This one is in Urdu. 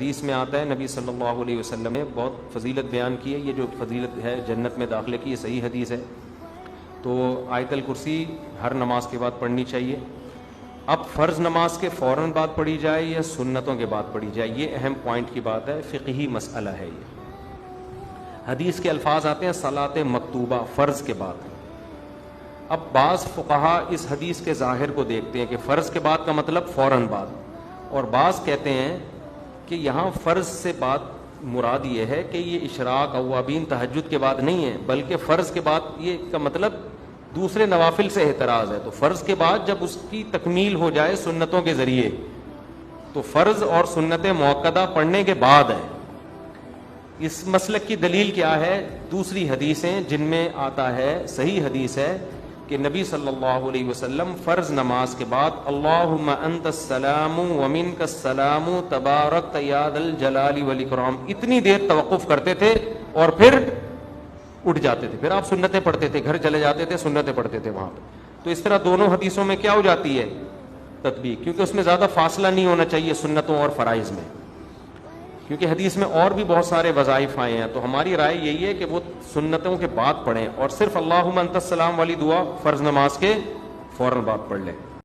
حدیث میں آتا ہے نبی صلی اللہ علیہ وسلم نے بہت فضیلت بیان کی ہے. یہ جو فضیلت ہے جنت میں داخلے کی، یہ صحیح حدیث ہے. تو آیت الکرسی ہر نماز کے بعد پڑھنی چاہیے. اب فرض نماز کے فوراً بعد پڑھی جائے یا سنتوں کے بعد پڑھی جائے، یہ اہم پوائنٹ کی بات ہے، فقہی مسئلہ ہے. یہ حدیث کے الفاظ آتے ہیں صلاۃ مکتوبہ، فرض کے بعد. اب بعض فقہا اس حدیث کے ظاہر کو دیکھتے ہیں کہ فرض کے بعد کا مطلب فوراً بعد، اور بعض کہتے ہیں کہ یہاں فرض سے بات مراد یہ ہے کہ یہ اشراق اوابین تہجد کے بعد نہیں ہے، بلکہ فرض کے بعد یہ کا مطلب دوسرے نوافل سے احتراز ہے. تو فرض کے بعد جب اس کی تکمیل ہو جائے سنتوں کے ذریعے، تو فرض اور سنت مؤکدہ پڑھنے کے بعد ہے. اس مسلک کی دلیل کیا ہے؟ دوسری حدیثیں جن میں آتا ہے، صحیح حدیث ہے کہ نبی صلی اللہ علیہ وسلم فرض نماز کے بعد اللہم انت السلام ومنک السلام تبارکت یا ذا الجلال والاکرام اتنی دیر توقف کرتے تھے اور پھر اٹھ جاتے تھے. پھر آپ سنتیں پڑھتے تھے، گھر چلے جاتے تھے، سنتیں پڑھتے تھے وہاں پہ. تو اس طرح دونوں حدیثوں میں کیا ہو جاتی ہے؟ تطبیق، کیونکہ اس میں زیادہ فاصلہ نہیں ہونا چاہیے سنتوں اور فرائض میں، کیونکہ حدیث میں اور بھی بہت سارے وظائف آئے ہیں. تو ہماری رائے یہی ہے کہ وہ سنتوں کے بعد پڑھیں اور صرف اللہم انت السلام والی دعا فرض نماز کے فوراً بعد پڑھ لیں.